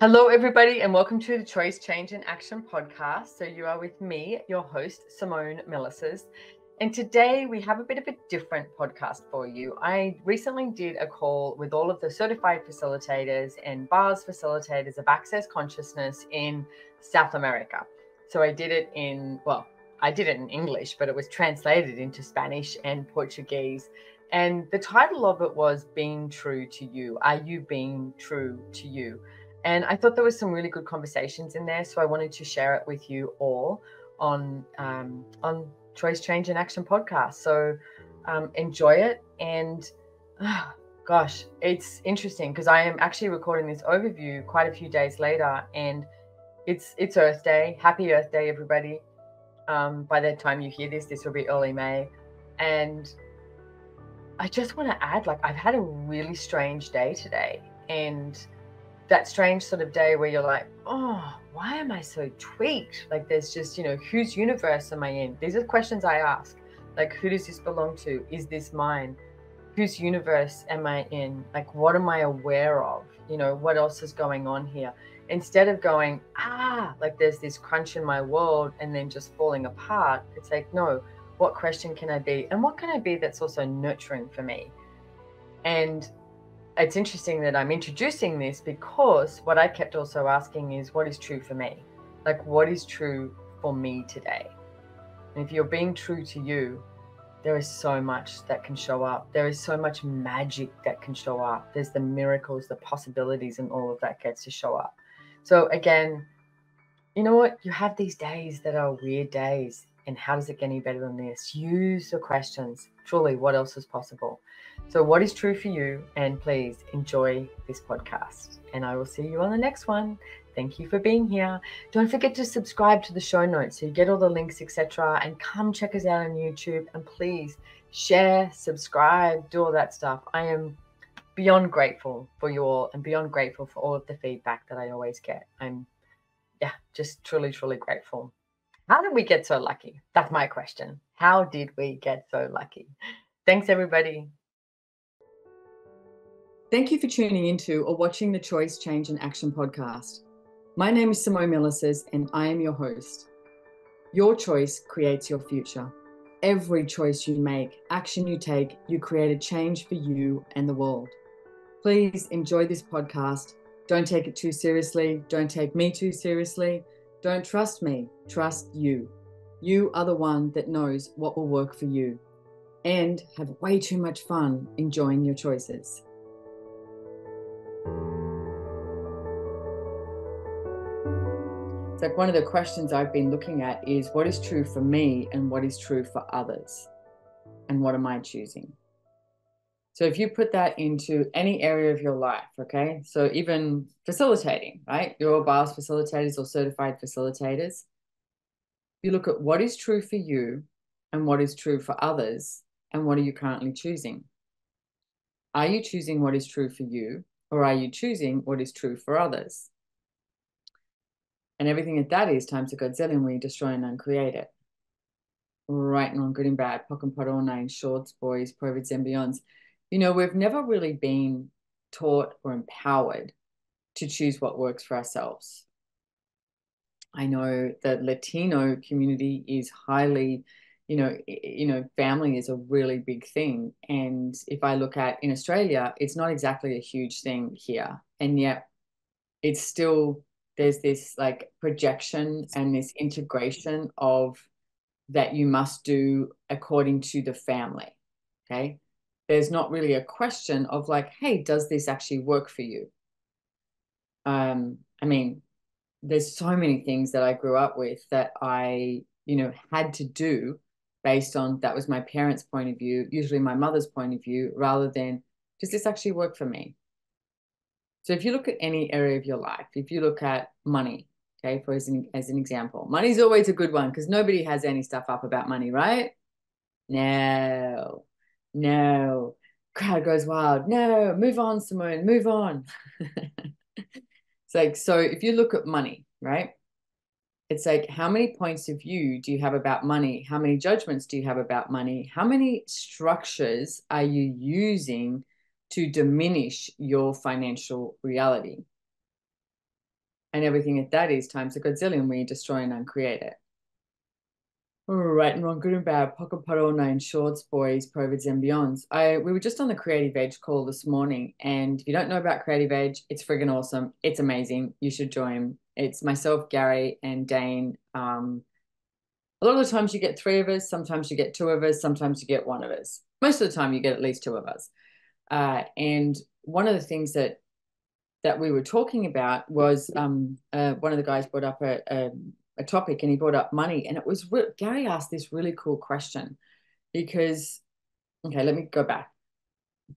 Hello, everybody, and welcome to the Choice, Change, and Action podcast. So, you are with me, your host, Simone Milasas. And today we have a bit of a different podcast for you. I recently did a call with all of the certified facilitators and bars facilitators of Access Consciousness in South America. So, I did it in English, but it was translated into Spanish and Portuguese. And the title of it was Being True to You. Are you being true to you? And I thought there was some really good conversations in there, so I wanted to share it with you all on Choice, Change, and Action podcast. So enjoy it, and gosh, it's interesting because I am actually recording this overview quite a few days later, and it's Earth Day. Happy Earth Day, everybody! By the time you hear this will be early May, and I just want to add, I've had a really strange day today, and that strange sort of day where you're like, oh, why am I so tweaked? There's just, whose universe am I in? These are questions I ask. Who does this belong to? Is this mine? Whose universe am I in? What am I aware of? What else is going on here? Instead of going, there's this crunch in my world and then just falling apart, it's like, no, what question can I be? And what can I be that's also nurturing for me? And it's interesting that I'm introducing this because what I kept also asking is, what is true for me? What is true for me today? And if you're being true to you, there is so much that can show up. There is so much magic that can show up. There's the miracles, the possibilities, and all of that gets to show up. So again, you know what? You have these days that are weird days. And how does it get any better than this? Use the questions. Truly, what else is possible? So what is true for you? And please enjoy this podcast. And I will see you on the next one. Thank you for being here. Don't forget to subscribe to the show notes so you get all the links, etc. And come check us out on YouTube. And please share, subscribe, do all that stuff. I am beyond grateful for you all and beyond grateful for all of the feedback that I always get. I'm just truly, truly grateful. How did we get so lucky? That's my question. How did we get so lucky? Thanks, everybody. Thank you for tuning into or watching the Choice, Change, and Action podcast. My name is Simone Milasas, and I am your host. Your choice creates your future. Every choice you make, action you take, you create a change for you and the world. Please enjoy this podcast. Don't take it too seriously. Don't take me too seriously. Don't trust me, trust you. You are the one that knows what will work for you. And have way too much fun enjoying your choices. It's one of the questions I've been looking at is, what is true for me and what is true for others? And what am I choosing? So if you put that into any area of your life, okay? So even facilitating, right? You're bars facilitators or certified facilitators. You look at what is true for you and what is true for others, and what are you currently choosing? Are you choosing what is true for you, or are you choosing what is true for others? And everything that is times a godzillion, we destroy and uncreate it. Right and wrong, good and bad, pock and pot, all nine, shorts, boys, provids and beyonds. We've never really been taught or empowered to choose what works for ourselves. I know the Latino community is highly, family is a really big thing. And if I look at in Australia, it's not exactly a huge thing here. And yet it's still, there's this projection and this integration of that you must do according to the family. Okay. There's not really a question of hey, does this actually work for you? There's so many things that I grew up with that I, had to do based on that was my parents' point of view, usually my mother's point of view, rather than does this actually work for me? So if you look at any area of your life, if you look at money, okay, as an example, money's always a good one because nobody has any stuff up about money, right? No. Crowd goes wild. No, move on, Simone, move on. It's so if you look at money, right? It's how many points of view do you have about money? How many judgments do you have about money? How many structures are you using to diminish your financial reality? and everything at that is times a godzillion where you destroy and uncreate it. Right and wrong, good and bad, pocket pot all nine, shorts, boys, provids and beyonds. We were just on the Creative Edge call this morning, and if you don't know about Creative Edge, it's friggin' awesome. It's amazing. You should join. It's myself, Gary, and Dane. A lot of the times you get three of us, sometimes you get two of us, sometimes you get one of us. Most of the time you get at least two of us. And one of the things that we were talking about was one of the guys brought up a topic, and he brought up money. And it was Gary asked this really cool question because, okay, let me go back.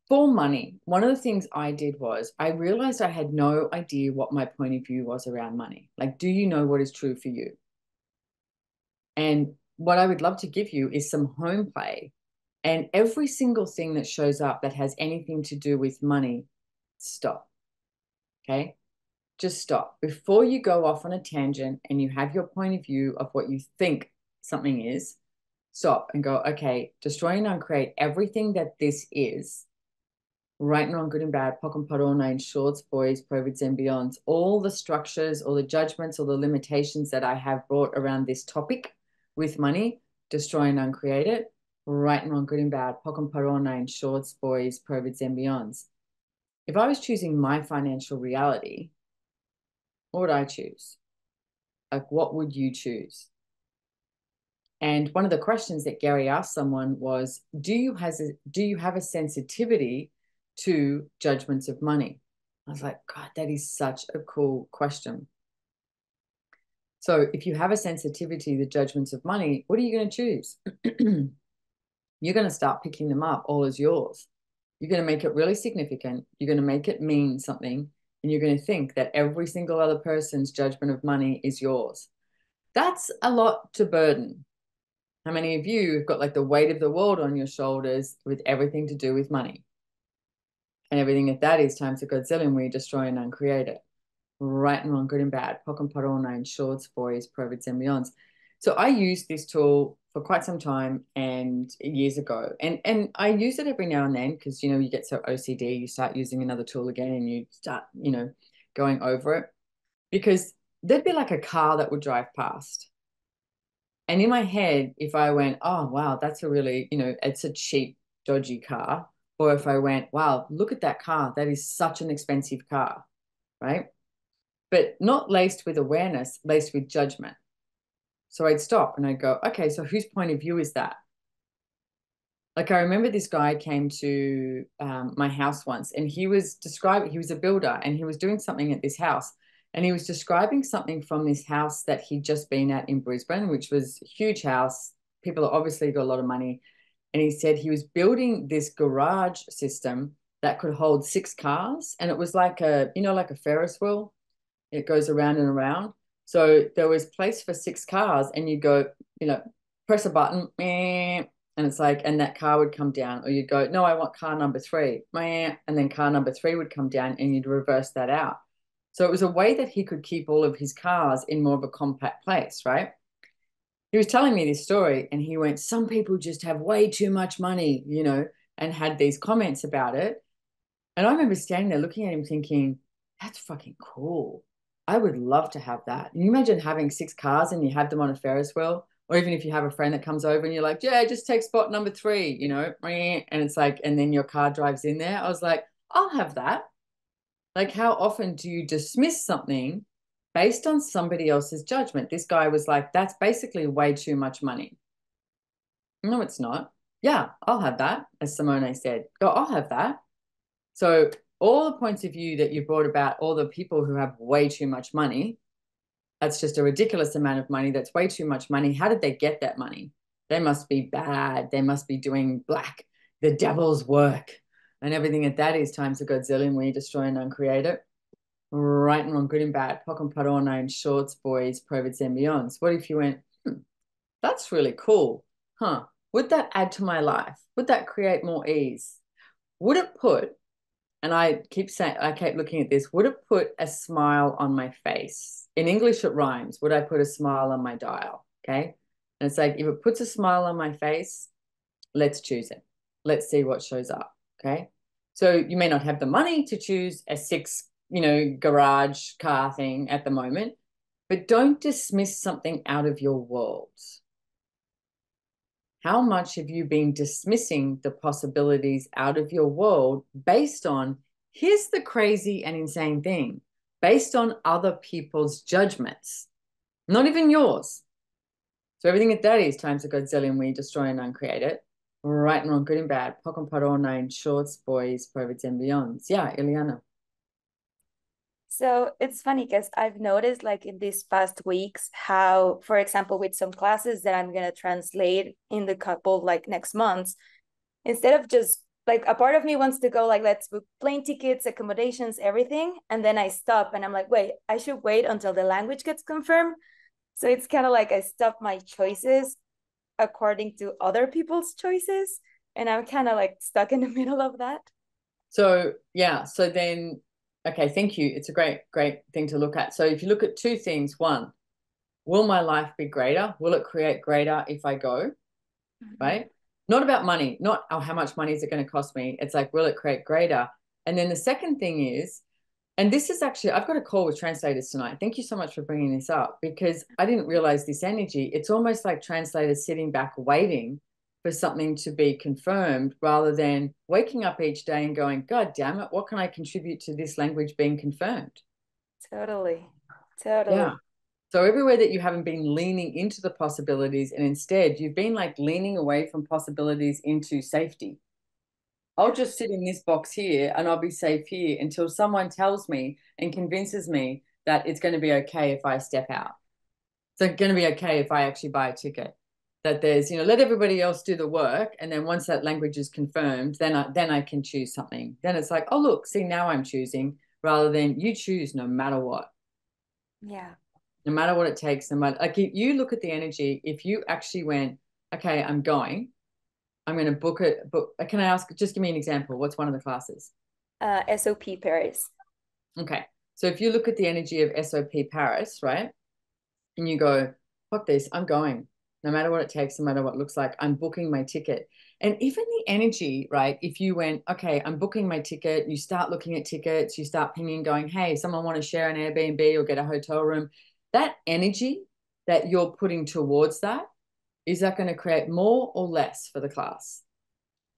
For money, one of the things I did was I realized I had no idea what my point of view was around money. Like, do you know what is true for you? And what I would love to give you is some home play. And every single thing that shows up that has anything to do with money, stop. Okay? Just stop. Before you go off on a tangent and you have your point of view of what you think something is, stop and go, okay, destroy and uncreate everything that this is, right and wrong, good and bad, pock and pot, all nine, shorts, boys, provids and beyonds, all the structures, all the judgments, all the limitations that I have brought around this topic with money, destroy and uncreate it, right and wrong, good and bad, pock and pot, all nine, shorts, boys, provids and beyonds. If I was choosing my financial reality, what would I choose? Like, what would you choose? And one of the questions that Gary asked someone was, do you have a sensitivity to judgments of money? I was like, God, that is such a cool question. So if you have a sensitivity to judgments of money, what are you going to choose? You're going to start picking them up all as yours. You're going to make it really significant. You're going to make it mean something. And you're going to think that every single other person's judgment of money is yours. That's a lot to burden. How many of you have got like the weight of the world on your shoulders with everything to do with money? And everything that that is times a godzillion where you destroy and uncreate it. Right and wrong, good and bad, pock and pot, all nine, shorts, boys, provids and beyonds. So I used this tool for quite some time and years ago. And I use it every now and then because, you get so OCD, you start using another tool again and you start, going over it. Because there'd be like a car that would drive past. And in my head, if I went, oh, wow, that's a really, it's a cheap, dodgy car. Or if I went, wow, look at that car. That is such an expensive car, right? But not laced with awareness, laced with judgment. So I'd stop and I'd go, okay, so whose point of view is that? Like I remember this guy came to my house once and he was a builder and he was doing something at this house. And he was describing something from this house that he'd just been at in Brisbane, which was a huge house. People obviously got a lot of money. And he said he was building this garage system that could hold 6 cars. And it was like like a Ferris wheel. It goes around and around. So there was place for 6 cars and you go, press a button, and it's like, and that car would come down. Or you'd go, no, I want car number 3, and then car number 3 would come down and you'd reverse that out. So it was a way that he could keep all of his cars in more of a compact place, right? He was telling me this story and he went, some people just have way too much money, and had these comments about it. And I remember standing there looking at him thinking, that's fucking cool. I would love to have that. Can you imagine having 6 cars and you have them on a Ferris wheel? Or even if you have a friend that comes over and you're like, yeah, just take spot number 3, and it's like, and then your car drives in there. I was like, I'll have that. Like, how often do you dismiss something based on somebody else's judgment? This guy was like, that's basically way too much money. No, it's not. Yeah, I'll have that, as Simone said. Go, I'll have that. So all the points of view that you brought about all the people who have way too much money, that's just a ridiculous amount of money. That's way too much money. How did they get that money? They must be bad. They must be doing the devil's work. And everything that is times a godzillion where you destroy and uncreate it. Right and wrong, good and bad, pock and pot, all nine, shorts, boys, provids and beyonds. What if you went, that's really cool. Huh? Would that add to my life? Would that create more ease? Would it put, and I keep looking at this, would it put a smile on my face? In English, it rhymes. Would I put a smile on my dial? Okay. And it's like, if it puts a smile on my face, let's choose it. Let's see what shows up. Okay. So you may not have the money to choose a 6 garage car thing at the moment, but don't dismiss something out of your world. How much have you been dismissing the possibilities out of your world based on, here's the crazy and insane thing, based on other people's judgments, not even yours. So everything that is times a godzillion, we destroy and uncreate it. Right and wrong, good and bad, POC and POD, all nine, shorts, boys, privates, and beyonds. Yeah, Ileana. So it's funny because I've noticed like in these past weeks how, for example, with some classes that I'm gonna translate in the couple like next month, instead of just like a part of me wants to go like let's book plane tickets, accommodations, everything, and then I stop and I'm like, wait, I should wait until the language gets confirmed. So it's kind of like I stop my choices according to other people's choices, and I'm kind of like stuck in the middle of that. So yeah, so then okay, thank you. It's a great, great thing to look at. So if you look at two things, one, will my life be greater? Will it create greater if I go? Right? Not about money, not oh, how much money is it going to cost me? It's like, will it create greater? And then the second thing is, and this is actually, I've got a call with translators tonight. Thank you so much for bringing this up because I didn't realize this energy. It's almost like translators sitting back waiting for something to be confirmed rather than waking up each day and going, God damn it, what can I contribute to this language being confirmed? Totally. Yeah. Totally. So everywhere that you haven't been leaning into the possibilities and instead you've been like leaning away from possibilities into safety. I'll just sit in this box here and I'll be safe here until someone tells me and convinces me that it's going to be okay if I step out. It's going to be okay if I actually buy a ticket. That there's, let everybody else do the work. And then once that language is confirmed, then I can choose something. Then it's like, oh, look, see, now I'm choosing rather than you choose no matter what. Yeah. No matter what it takes, no matter like you look at the energy, if you actually went, okay, I'm going to book it. But can I ask, just give me an example. What's one of the classes? SOP Paris. Okay. So if you look at the energy of SOP Paris, right? And you go, fuck this, I'm going. No matter what it takes, no matter what it looks like, I'm booking my ticket. And even the energy, right? If you went, okay, I'm booking my ticket, you start looking at tickets, you start pinging, going, hey, someone want to share an Airbnb or get a hotel room. That energy that you're putting towards that, is that going to create more or less for the class?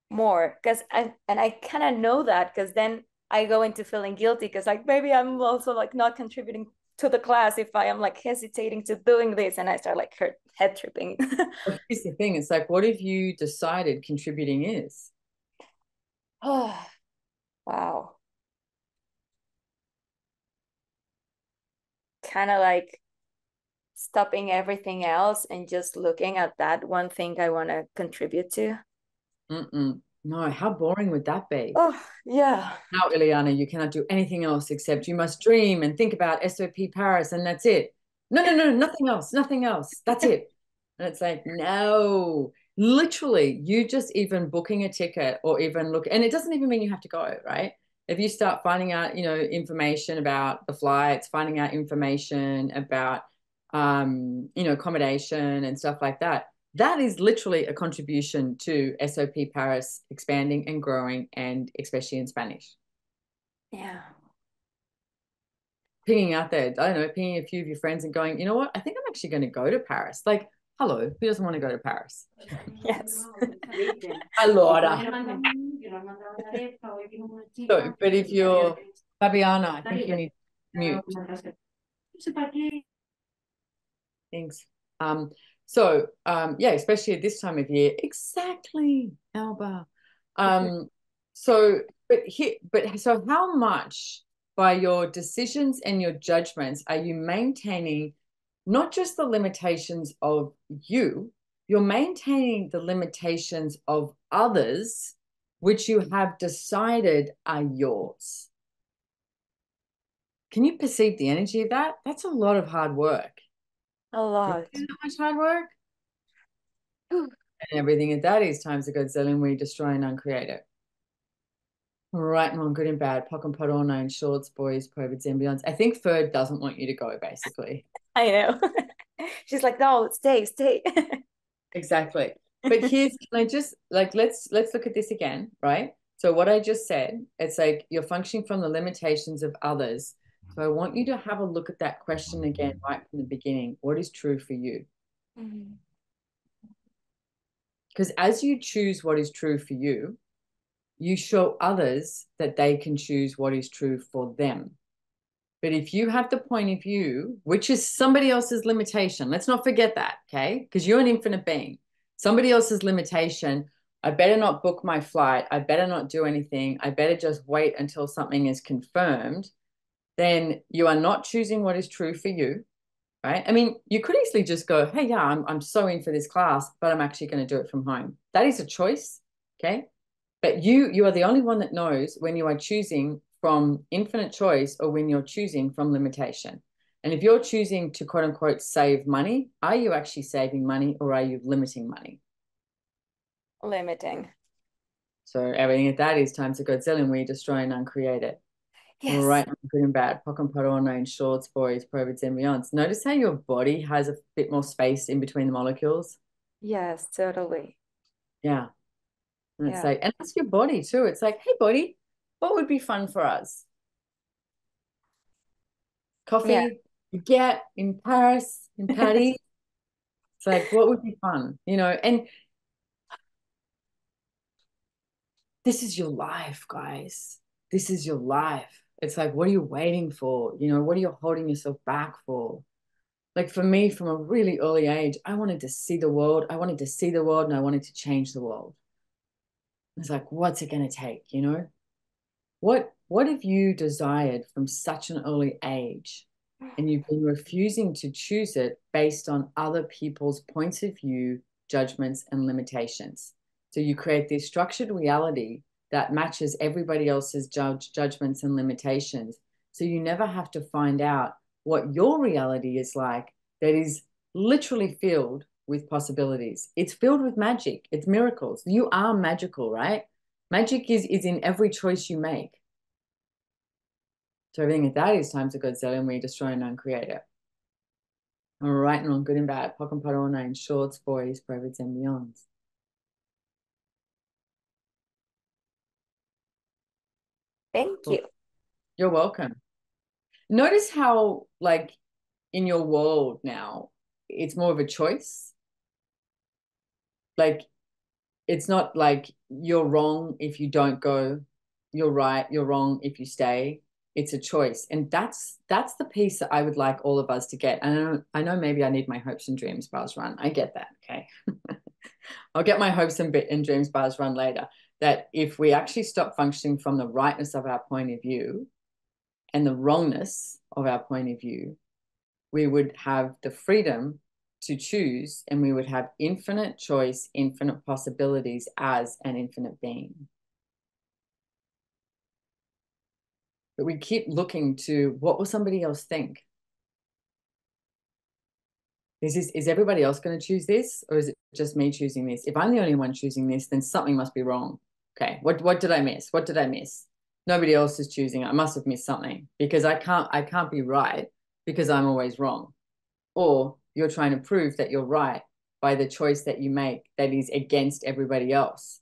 More because I kind of know that because then I go into feeling guilty because like maybe I'm also like not contributing to the class if I am like hesitating to doing this and I start like head tripping. But here's the thing, it's like, what have you decided contributing is? Oh, wow. Kind of like stopping everything else and just looking at that one thing I want to contribute to. Mm-mm. No, how boring would that be? Oh, yeah. Now, Ileana, you cannot do anything else except you must dream and think about SOP Paris, and that's it. No, no, no, nothing else, nothing else. That's it. And it's like, no, literally, you just even booking a ticket or even look, and it doesn't even mean you have to go, right? If you start finding out, information about the flights, finding out information about, accommodation and stuff like that, that is literally a contribution to SOP Paris expanding and growing, and especially in Spanish. Yeah. Pinging out there, I don't know, pinging a few of your friends and going, you know what? I think I'm actually going to go to Paris. Like, hello, who doesn't want to go to Paris? Yes. Allora. So, but if you're Fabiana, I think you need mute. Thanks. Yeah, especially at this time of year. Exactly, Alba. Um, so how much by your decisions and your judgments are you maintaining not just the limitations of you, you're maintaining the limitations of others, which you have decided are yours. Can you perceive the energy of that? That's a lot of hard work. A lot. Isn't that much hard work? And everything at that is times a godzillion, we destroy and uncreate it. Right and wrong, good and bad, POC and POD, all nine, shorts, boys, privates, and beyonds. I think Ferd doesn't want you to go, basically. I know. She's like, no, stay, stay. Exactly. But can I just like let's look at this again, right? So what I just said, it's like you're functioning from the limitations of others. So I want you to have a look at that question again, right from the beginning. What is true for you? Mhm. Because as you choose what is true for you show others that they can choose what is true for them. But if you have the point of view, which is somebody else's limitation, let's not forget that, okay? Because you're an infinite being. Somebody else's limitation, I better not book my flight. I better not do anything. I better just wait until something is confirmed. Then you are not choosing what is true for you, right? I mean, you could easily just go, hey, yeah, I'm so in for this class, but I'm actually going to do it from home. That is a choice, okay? But you are the only one that knows when you are choosing from infinite choice or when you're choosing from limitation. And if you're choosing to quote unquote save money, are you actually saving money or are you limiting money? Limiting. So everything at that is times a Godzilla, we destroy and uncreate it. All Yes. right, good and bad, pock and potterone in shorts, boys, provids and beyonds. Notice how your body has a bit more space in between the molecules. Yes, totally. Yeah. And it's Yeah. like, and that's your body too. It's like, hey, body, what would be fun for us? Yeah. Coffee, you get in Paris, in Paris. It's like, what would be fun? And this is your life, guys. This is your life. It's like, what are you waiting for? What are you holding yourself back for? Like for me, from a really early age, I wanted to see the world. I wanted to see the world and I wanted to change the world. It's like, what's it going to take? What have you desired from such an early age and you've been refusing to choose it based on other people's points of view, judgments, and limitations? So you create this structured reality that matches everybody else's judgments and limitations. So you never have to find out what your reality is like that is literally filled with possibilities. It's filled with magic. It's miracles. You are magical, right? Magic is in every choice you make. So everything at that is times a Godzilla and we destroy and uncreate it. All right, and on good and bad, pock and pot all nine, shorts, boys, privates, and beyonds. Thank Cool. you. You're welcome. Notice how, like, in your world now, it's more of a choice. Like, it's not like you're wrong if you don't go, you're right, you're wrong if you stay. It's a choice. And that's the piece that I would like all of us to get. And I know maybe I need my hopes and dreams bars run. I get that. Okay. I'll get my hopes and dreams bars run later. That if we actually stop functioning from the rightness of our point of view and the wrongness of our point of view, we would have the freedom to choose and we would have infinite choice, infinite possibilities as an infinite being. But we keep looking to what will somebody else think? Is everybody else going to choose this or is it just me choosing this? If I'm the only one choosing this, then something must be wrong. Okay, what did I miss? What did I miss? Nobody else is choosing it. I must have missed something because I can't be right because I'm always wrong. Or you're trying to prove that you're right by the choice that you make that is against everybody else.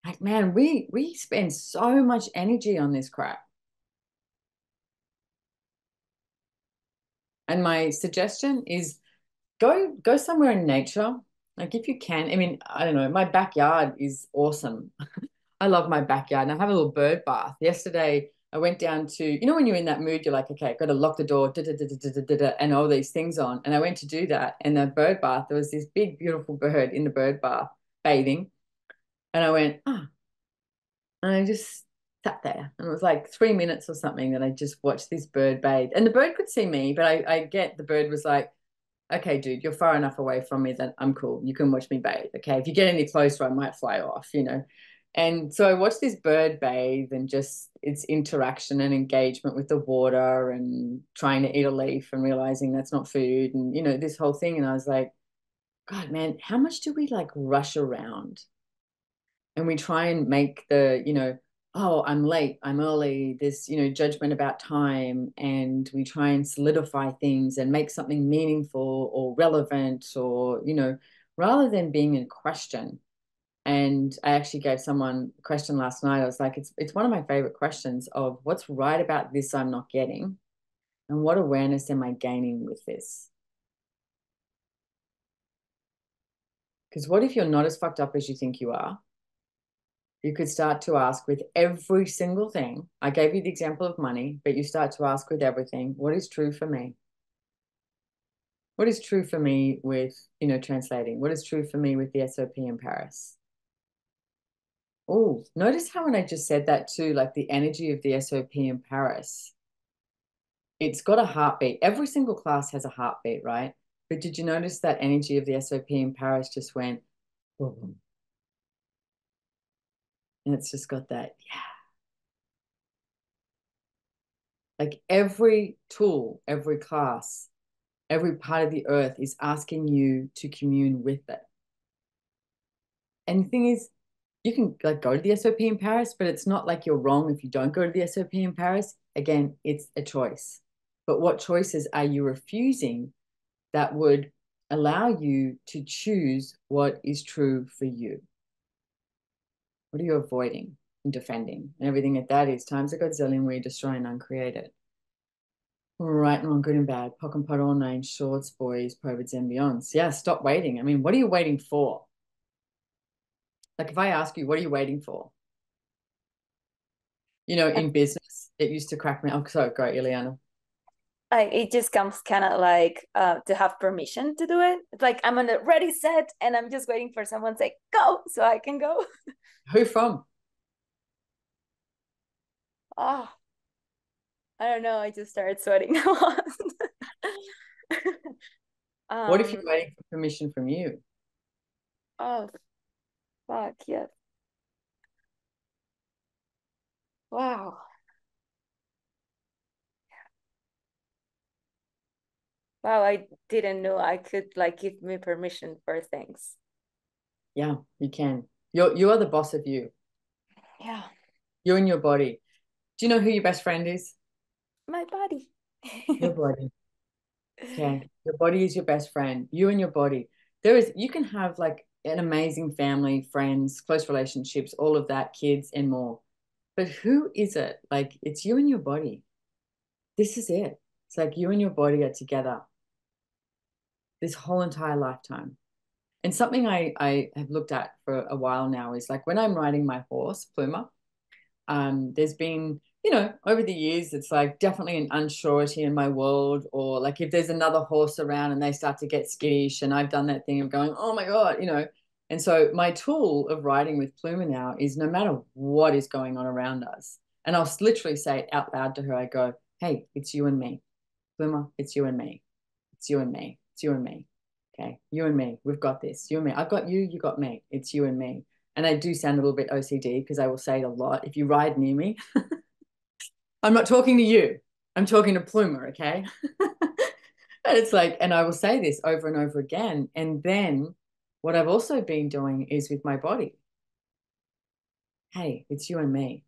Like, man, we spend so much energy on this crap. And my suggestion is go somewhere in nature. Like if you can. I mean, I don't know, my backyard is awesome. I love my backyard and I have a little bird bath. Yesterday I went down to, when you're in that mood, you're like, okay, I've got to lock the door, and all these things on. And I went to do that. And the bird bath, there was this big, beautiful bird in the bird bath bathing. And I went, ah, and I just sat there. And it was like 3 minutes or something that I just watched this bird bathe. And the bird could see me, but I get the bird was like, okay, dude, you're far enough away from me that I'm cool. You can watch me bathe. Okay. If you get any closer, I might fly off. And so I watched this bird bathe and just its interaction and engagement with the water and trying to eat a leaf and realizing that's not food and, this whole thing. And I was like, God, man, how much do we like rush around? And we try and make oh, I'm late, I'm early, this, judgment about time. And we try and solidify things and make something meaningful or relevant or, rather than being in question. And I actually gave someone a question last night. I was like, it's one of my favorite questions of what's right about this I'm not getting, and what awareness am I gaining with this? Because what if you're not as fucked up as you think you are? You could start to ask with every single thing. I gave you the example of money, but you start to ask with everything, what is true for me? What is true for me with, translating? What is true for me with the SOP in Paris? Oh, notice how when I just said that too, like the energy of the SOP in Paris, it's got a heartbeat. Every single class has a heartbeat, right? But did you notice that energy of the SOP in Paris just went, boom, and it's just got that, yeah. Like every tool, every class, every part of the earth is asking you to commune with it. And the thing is, you can like go to the SOP in Paris, but it's not like you're wrong if you don't go to the SOP in Paris. Again, it's a choice. But what choices are you refusing that would allow you to choose what is true for you? What are you avoiding and defending? And everything that is times a godzillion where you destroy and uncreate it. Right and wrong, good and bad, pock and pot all nine, shorts, boys, perverts, and beyonds. Yeah, stop waiting. I mean, what are you waiting for? Like if I ask you, what are you waiting for? In business, it used to crack me. Oh, sorry, go, Ileana. It just comes kind of like to have permission to do it. It's like I'm on a ready set and I'm just waiting for someone to say go so I can go. Who from? Oh, I don't know. I just started sweating now. What if you're um. waiting for permission from you? Oh, fuck yes. Wow. Wow. I didn't know I could like give me permission for things. Yeah, you can. You are the boss of you. Yeah. You and your body. Do you know who your best friend is? My body. Your body. Okay. Your body is your best friend. You and your body. You can have like an amazing family, friends, close relationships, all of that, kids and more. But who is it? Like it's you and your body. This is it. It's like you and your body are together this whole entire lifetime. And something I have looked at for a while now is like when I'm riding my horse, Pluma, there's been, over the years, it's like definitely an unsurety in my world, or like if there's another horse around and they start to get skittish, and I've done that thing of going, oh my God. And so my tool of riding with Pluma now is no matter what is going on around us, and I'll literally say it out loud to her, I go, hey, it's you and me. Pluma, it's you and me. It's you and me. It's you and me. Okay. You and me. We've got this. You and me. I've got you. You got me. It's you and me. And I do sound a little bit OCD because I will say it a lot. If you ride near me, I'm not talking to you. I'm talking to Pluma. Okay. And it's like, and I will say this over and over again. And then what I've also been doing is with my body. Hey, it's you and me.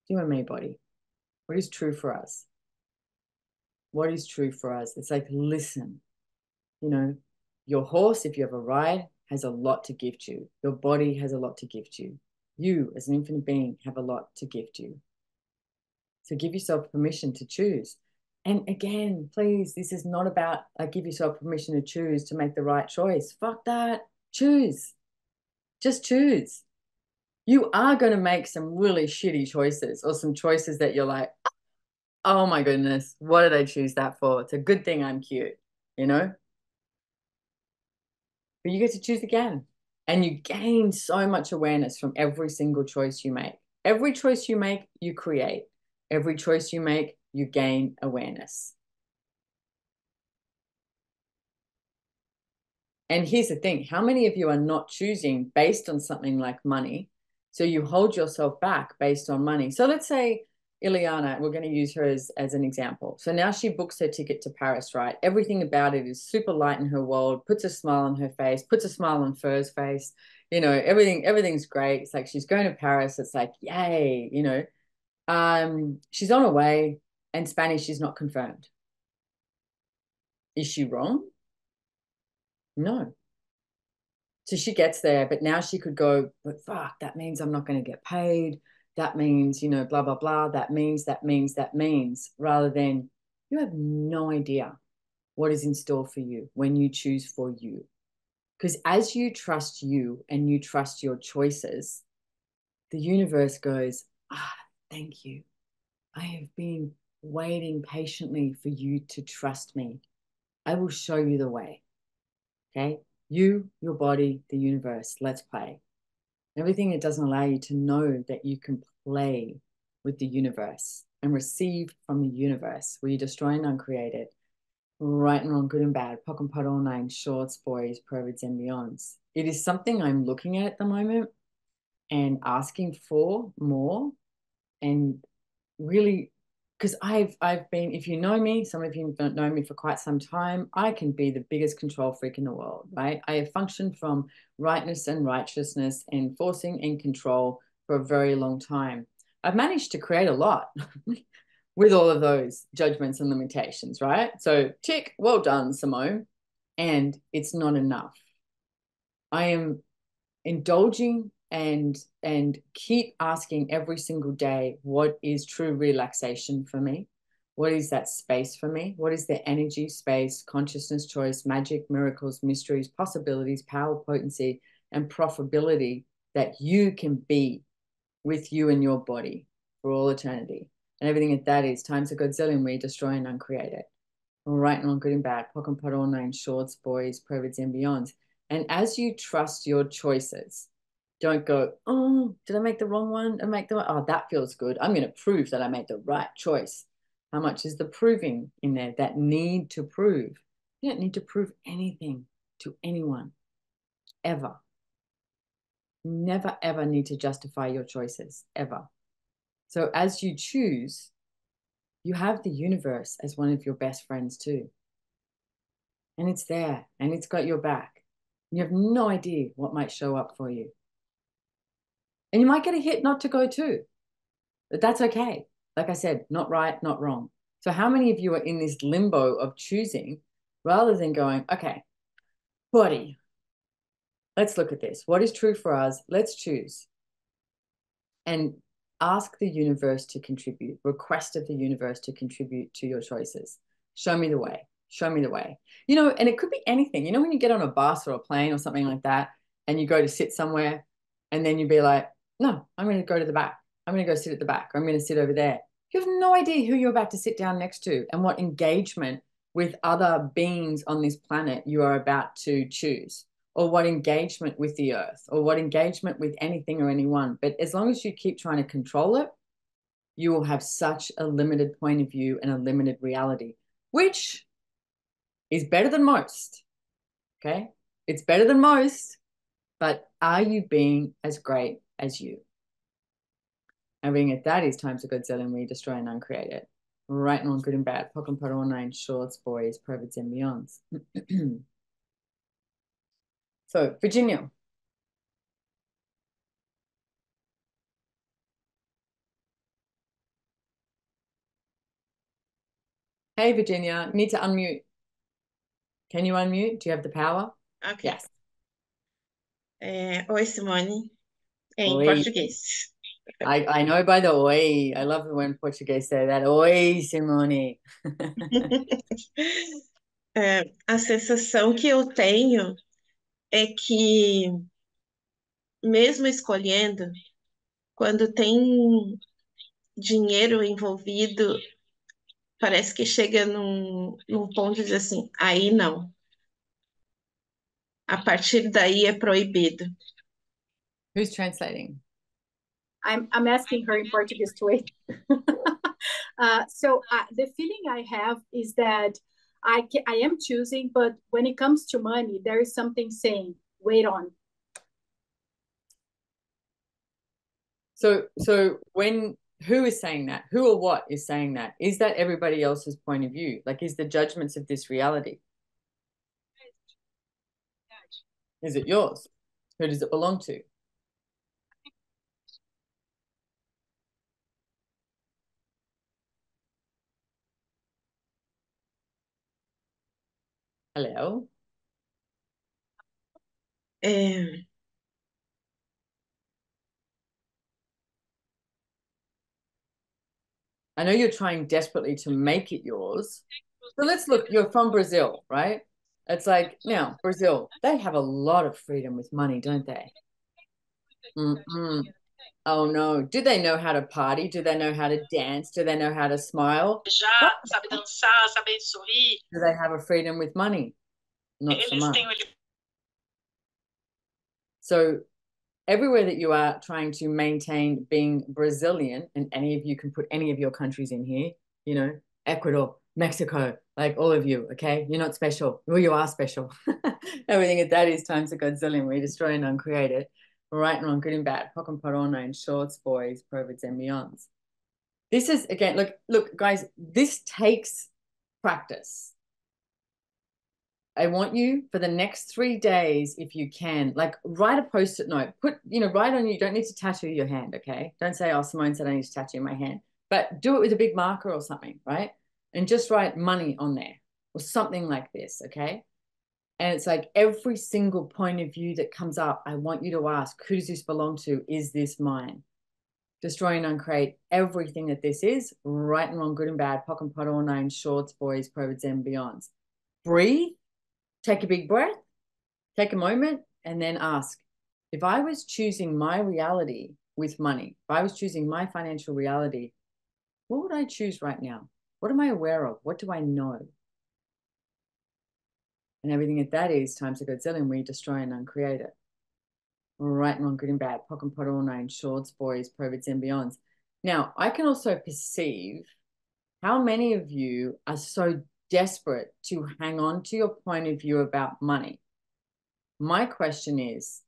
You and me, body. What is true for us? What is true for us? It's like, listen, you know, your horse, if you have a ride, has a lot to gift you. Your body has a lot to gift you. You, as an infinite being, have a lot to gift you. So give yourself permission to choose. And again, please, this is not about give yourself permission to choose to make the right choice. Fuck that. Choose. Just choose. You are going to make some really shitty choices, or some choices that you're like, oh my goodness, what did I choose that for? It's a good thing I'm cute, you know? But you get to choose again. And you gain so much awareness from every single choice you make. Every choice you make, you create. Every choice you make, you gain awareness. And here's the thing, how many of you are not choosing based on something like money? So you hold yourself back based on money. So let's say Ileana, we're going to use her as an example. So now she books her ticket to Paris, right? Everything about it is super light in her world, puts a smile on her face, puts a smile on Fur's face. Everything's great. It's like she's going to Paris. It's like, yay. She's on her way, and Spanish is not confirmed. Is she wrong? No. So she gets there, but now she could go, but fuck, that means I'm not going to get paid. That means, you know, blah, blah, blah. That means, rather than you have no idea what is in store for you when you choose for you. Because as you trust you and you trust your choices, the universe goes, thank you. I have been waiting patiently for you to trust me. I will show you the way. Okay? You, your body, the universe, let's play. Everything that doesn't allow you to know that you can play with the universe and receive from the universe, where you destroy and uncreate it, right and wrong, good and bad, pock and pot, all nine, shorts, boys, perverts, and beyonds. It is something I'm looking at the moment and asking for more, and really, because I've been, if you know me, some of you don't know me for quite some time, I can be the biggest control freak in the world, right? I have functioned from rightness and righteousness, enforcing and control for a very long time. I've managed to create a lot with all of those judgments and limitations, right? So tick, well done, Simone. And it's not enough. I am indulging and keep asking every single day, what is true relaxation for me? What is that space for me? What is the energy, space, consciousness, choice, magic, miracles, mysteries, possibilities, power, potency, and profitability that you can be with you and your body for all eternity? And everything that is times a godzillion, we destroy and uncreate it. All right and all, good and bad, pock and pot, all nine, shorts, boys, perverts, and beyonds. And as you trust your choices, don't go, oh, did I make the wrong one? Oh, that feels good. I'm going to prove that I made the right choice. How much is the proving in there? That need to prove. You don't need to prove anything to anyone, ever. Never, ever need to justify your choices, ever. So as you choose, you have the universe as one of your best friends too. And it's there and it's got your back. You have no idea what might show up for you. And you might get a hit not to go too, but that's okay. Like I said, not right, not wrong. So how many of you are in this limbo of choosing rather than going, okay, body, let's look at this. What is true for us? Let's choose. And ask the universe to contribute, request of the universe to contribute to your choices. Show me the way. Show me the way. You know, and it could be anything. You know, when you get on a bus or a plane or something like that, and you go to sit somewhere, and then you'd be like, no, I'm going to go to the back. I'm going to go sit at the back. Or I'm going to sit over there. You have no idea who you're about to sit down next to and what engagement with other beings on this planet you are about to choose, or what engagement with the earth, or what engagement with anything or anyone. But as long as you keep trying to control it, you will have such a limited point of view and a limited reality, which is better than most. Okay? It's better than most, but are you being as great as you? And being at that is times a good zillion, we destroy and uncreate it. Right and wrong, good and bad, pock and pot, all nine, shorts, boys, perverts, and beyonds. So, Virginia. Hey, Virginia, need to unmute. Can you unmute? Do you have the power? Ok. Yes. Oi, Simone, em Oi. português. I know by the oi. I love when Portuguese say that. Oi, Simone. A sensação que eu tenho é que, mesmo escolhendo, quando tem dinheiro envolvido, parece que chega num ponto de dizer assim, aí não. A partir daí é proibido. Who's translating? I'm asking her in Portuguese to wait. The feeling I have is that I am choosing, but when it comes to money, there is something saying, wait on. So who is saying that? Who or what is saying that? Is that everybody else's point of view? Like, is the judgments of this reality? Is it yours? Who does it belong to? Hello? É, I know you're trying desperately to make it yours. So let's look, you're from Brazil, right? It's like, now, Brazil, they have a lot of freedom with money, don't they? Mm-mm. Oh no. Do they know how to party? Do they know how to dance? Do they know how to smile? já sabe dançar, sabe sorrir. Do they have a freedom with money? Not so much. So everywhere that you are trying to maintain being Brazilian, and any of you can put any of your countries in here, you know, Ecuador, Mexico, like all of you, okay? You're not special. Well, you are special. Everything at that is times a Godzillion. We destroy and uncreate it. Right and wrong, good and bad, pock and parona, and shorts, boys, perverts, and beyonds. This is, again, look, guys, this takes practice. I want you for the next 3 days, if you can, like write a post-it note, write on you don't need to tattoo your hand, okay? Don't say, oh, Simone said I need to tattoo my hand, but do it with a big marker or something, right? And just write money on there or something like this, okay? And it's like every single point of view that comes up, I want you to ask, who does this belong to? Is this mine? Destroy and uncreate everything that this is, right and wrong, good and bad, pock and pot, all nine, shorts, boys, perverts, and beyonds. Breathe. Take a big breath, take a moment, and then ask, if I was choosing my reality with money, if I was choosing my financial reality, what would I choose right now? What am I aware of? What do I know? And everything that that is times a Godzillion, we destroy and uncreate it. Right and wrong, good and bad, pock and pot, all nine, shorts, boys, perverts, and beyonds. Now, I can also perceive how many of you are so desperate to hang on to your point of view about money. My question is,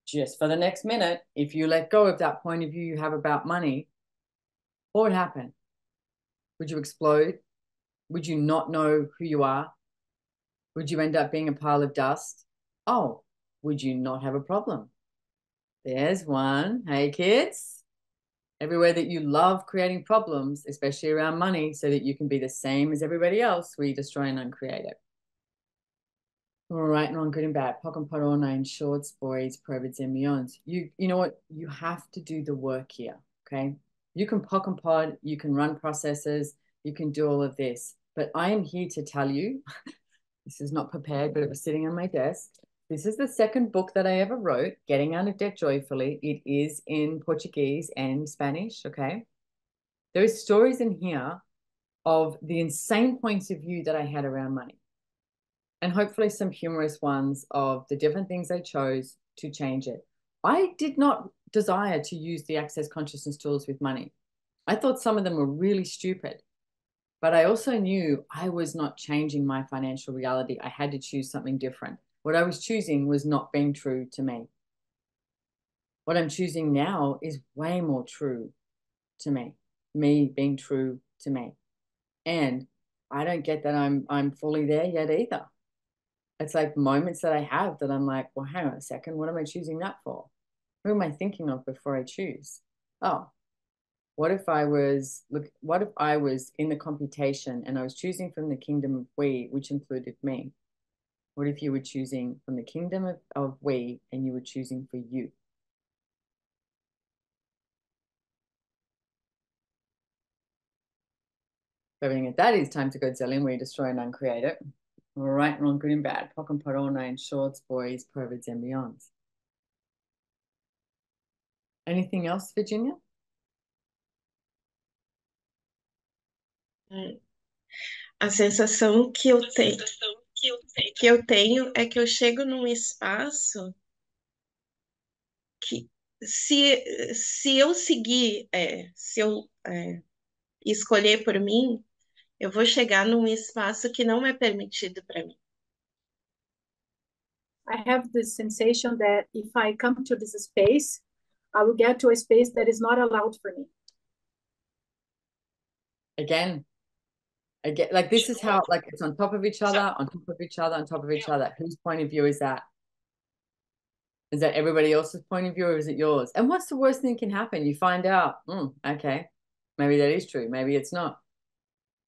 just for the next minute, if you let go of that point of view you have about money, what would happen? Would you explode? Would you not know who you are? Would you end up being a pile of dust? Oh, would you not have a problem? There's one. Hey, kids. Everywhere that you love creating problems, especially around money, so that you can be the same as everybody else, we destroy and uncreate it. All right and wrong, good and bad, pock and pot, all nine, shorts, boys, perverts, and beyonds. You know what? You have to do the work here, okay? You can pock and pod, you can run processes, you can do all of this. But I am here to tell you, this is not prepared, but it was sitting on my desk. This is the second book that I ever wrote, Getting Out of Debt Joyfully. It is in Portuguese and Spanish, okay? There are stories in here of the insane points of view that I had around money, and hopefully some humorous ones of the different things I chose to change it. I did not desire to use the Access Consciousness tools with money. I thought some of them were really stupid, but I also knew I was not changing my financial reality. I had to choose something different. What I was choosing was not being true to me. What I'm choosing now is way more true to me being true to me. And I don't get that I'm fully there yet either. It's like moments that I have that I'm like, well, hang on a second, what am I choosing that for? Who am I thinking of before I choose? Oh, what if I was in the computation and I was choosing from the kingdom of we, which included me? What if you were choosing from the kingdom of we and you were choosing for you? Everything at that is time to go Zillion, where you destroy and uncreate it. Right, wrong, good and bad, pock and pot, all nine, shorts, boys, perverts, and beyonds. Anything else, Virginia? A sensação que eu tenho é que eu chego num espaço que se eu seguir, se eu escolher por mim, eu vou chegar num espaço que não é permitido para mim. I have this sensation that if I come to this space, I will get to a space that is not allowed for me. Again, like this is how, like, it's on top of each other, on top of each other, on top of each other. Whose point of view is that? Is that everybody else's point of view, or is it yours? And what's the worst thing that can happen? You find out, okay, maybe that is true, maybe it's not.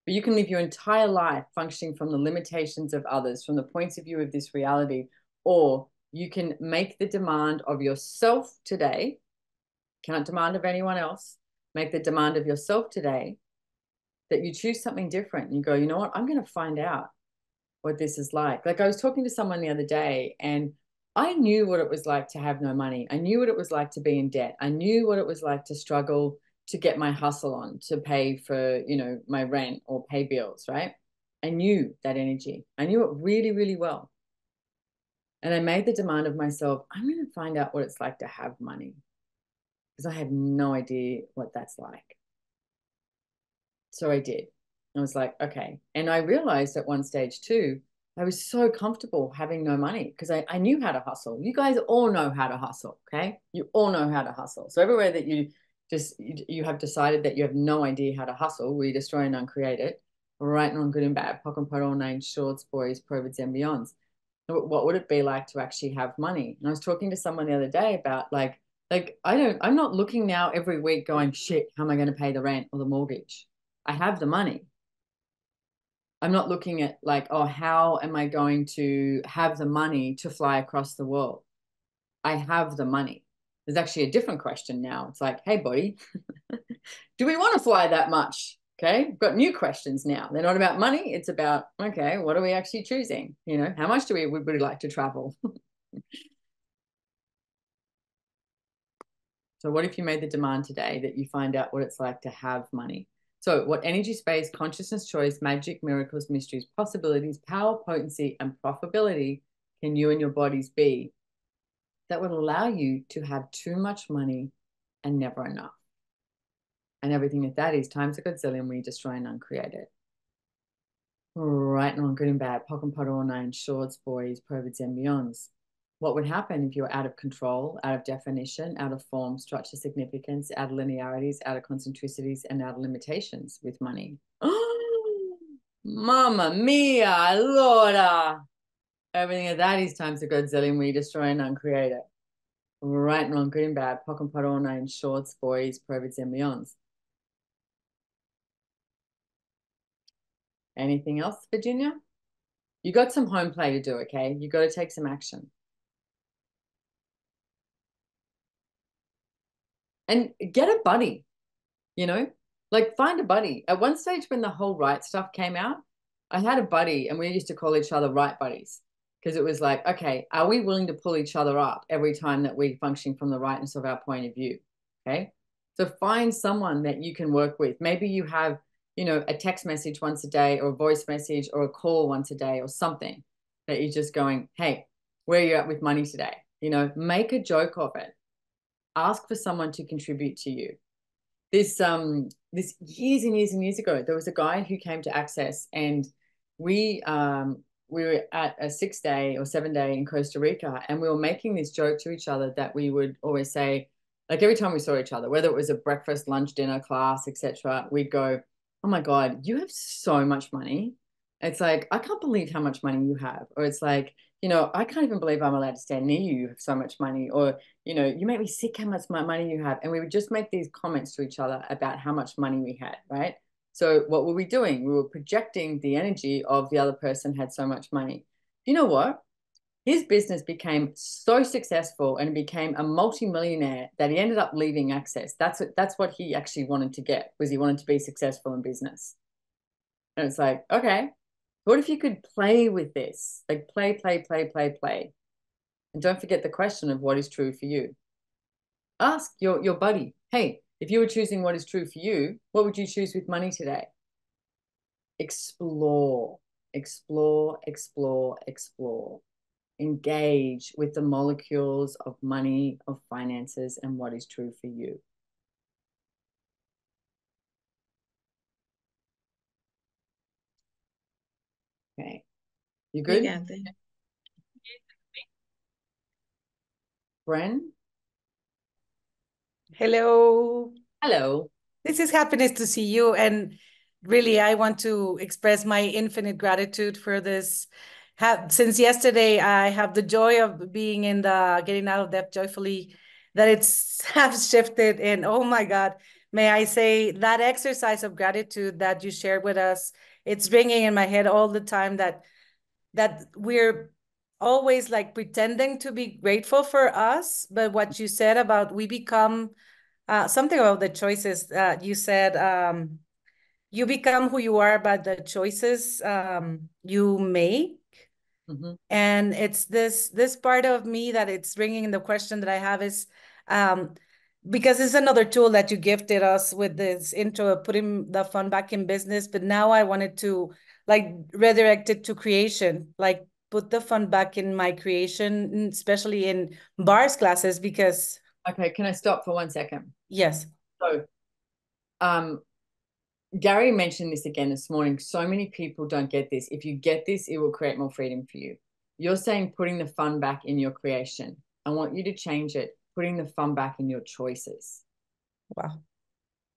But you can live your entire life functioning from the limitations of others, from the points of view of this reality, or You can make the demand of yourself today. Can't demand of anyone else. Make the demand of yourself today that you choose something different. You go, you know what? I'm going to find out what this is like. Like I was talking to someone the other day, and I knew what it was like to have no money. I knew what it was like to be in debt. I knew what it was like to struggle to get my hustle on, to pay for, you know, my rent or pay bills, right? I knew that energy. I knew it really, really well. And I made the demand of myself, I'm going to find out what it's like to have money, because I had no idea what that's like. So I did. I was like, okay. And I realized at one stage too, I was so comfortable having no money because I knew how to hustle. You guys all know how to hustle, okay? You all know how to hustle. So everywhere that you have decided that you have no idea how to hustle, we destroy and uncreate it. Right and wrong, good and bad, pock and pot, all names, shorts, boys, provids and beyonds. What would it be like to actually have money? And I was talking to someone the other day about I'm not looking now every week going, shit, how am I going to pay the rent or the mortgage? I have the money. I'm not looking at like, oh, how am I going to have the money to fly across the world? I have the money. There's actually a different question now. It's like, hey, buddy, do we want to fly that much? Okay, we've got new questions now. They're not about money. It's about, okay, what are we actually choosing? You know, how much would we like to travel? So what if you made the demand today that you find out what it's like to have money? So what energy, space, consciousness, choice, magic, miracles, mysteries, possibilities, power, potency, and profitability can you and your bodies be that would allow you to have too much money and never enough? And everything that is times a godzillion when you destroy and uncreate it. Right and wrong, good and bad, pock and pot, all nine, shorts, boys, provids and beyonds. What would happen if you're out of control, out of definition, out of form, structure, significance, out of linearities, out of concentricities, and out of limitations with money? Mamma mia, Lorda. Everything of that is times a godzillion when you destroy and uncreate it. Right and wrong, good and bad, pock and pot, all nine, shorts, boys, provids and beyonds. Anything else, Virginia? You got some home play to do, okay? You got to take some action. And get a buddy, you know, like find a buddy. At one stage when the whole right stuff came out, I had a buddy and we used to call each other right buddies because it was like, okay, are we willing to pull each other up every time that we function from the rightness of our point of view? Okay. So find someone that you can work with. Maybe you have, you know, a text message once a day or a voice message or a call once a day or something that you're just going, hey, where are you at with money today? You know, make a joke of it. Ask for someone to contribute to you. This years and years and years ago, there was a guy who came to Access, and we were at a 6-day or 7-day in Costa Rica, and we were making this joke to each other that we would always say, like every time we saw each other, whether it was a breakfast, lunch, dinner, class, etc., we'd go, "Oh my God, you have so much money." It's like, I can't believe how much money you have. Or it's like, you know, I can't even believe I'm allowed to stand near you. You have so much money. Or, you know, you make me sick how much money you have. And we would just make these comments to each other about how much money we had, right? So what were we doing? We were projecting the energy of the other person had so much money. You know what? His business became so successful and became a multi-millionaire that he ended up leaving Access. That's what he actually wanted to get, was he wanted to be successful in business. And it's like, okay, what if you could play with this? Like play, play, play, play, play. And don't forget the question of what is true for you. Ask your buddy, hey, if you were choosing what is true for you, what would you choose with money today? Explore, explore, explore, explore. Engage with the molecules of money, of finances, and what is true for you. Okay. You good? Obrigada. Bren? Hello. Hello. This is happiness to see you. And really, I want to express my infinite gratitude for this. Since yesterday, I have the joy of being in the getting out of debt joyfully, that it's have shifted. And oh my God, may I say that exercise of gratitude that you shared with us, it's ringing in my head all the time that we're always like pretending to be grateful for us, but what you said about we become something about the choices you said, you become who you are by the choices you make. Mm-hmm. And it's this part of me that it's bringing in the question that I have is, because it's another tool that you gifted us with this intro of putting the fun back in business, but now I wanted to like redirect it to creation, like put the fun back in my creation, especially in bars classes, because Okay, can I stop for 1 second? yes. So Gary mentioned this again this morning. So many people don't get this. If you get this, it will create more freedom for you. You're saying putting the fun back in your creation. I want you to change it, putting the fun back in your choices. Wow.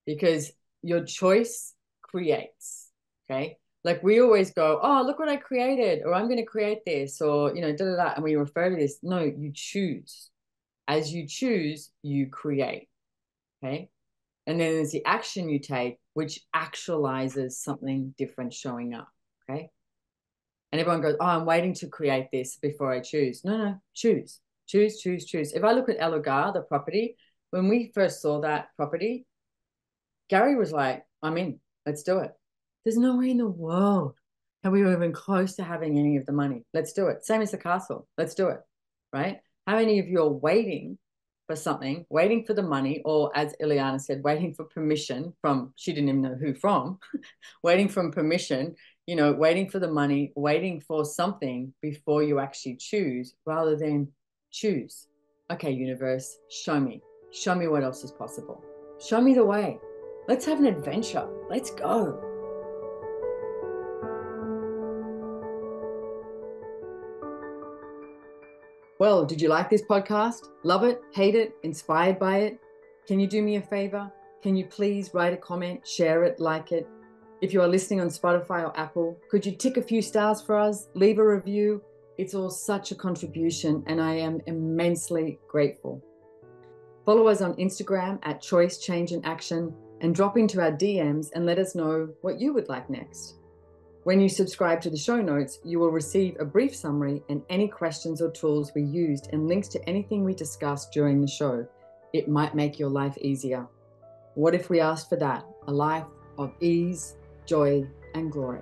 Because your choice creates, okay? Like we always go, oh, look what I created, or I'm going to create this, or, you know, da, da, da, and we refer to this. No, you choose. As you choose, you create, okay? And then there's the action you take, which actualizes something different showing up, okay? And everyone goes, oh, I'm waiting to create this before I choose. No, choose. Choose, choose, choose. If I look at El Hogar, the property, when we first saw that property, Gary was like, I'm in, let's do it. There's no way in the world can we were even close to having any of the money. Let's do it. Same as the castle. Let's do it, right? How many of you are waiting for something, waiting for the money, or as Ileana said, waiting for permission from, she didn't even know who from, waiting from permission, you know, waiting for the money, waiting for something before you actually choose, rather than choose. Okay, universe, show me what else is possible. Show me the way. Let's have an adventure. Let's go. Well, did you like this podcast? Love it? Hate it? Inspired by it? Can you do me a favor? Can you please write a comment, share it, like it? If you are listening on Spotify or Apple, could you tick a few stars for us? Leave a review. It's all such a contribution, and I am immensely grateful. Follow us on Instagram at Choice, Change and Action, and drop into our DMs and let us know what you would like next. When you subscribe to the show notes, you will receive a brief summary and any questions or tools we used and links to anything we discussed during the show. It might make your life easier. What if we asked for that? A life of ease, joy, and glory.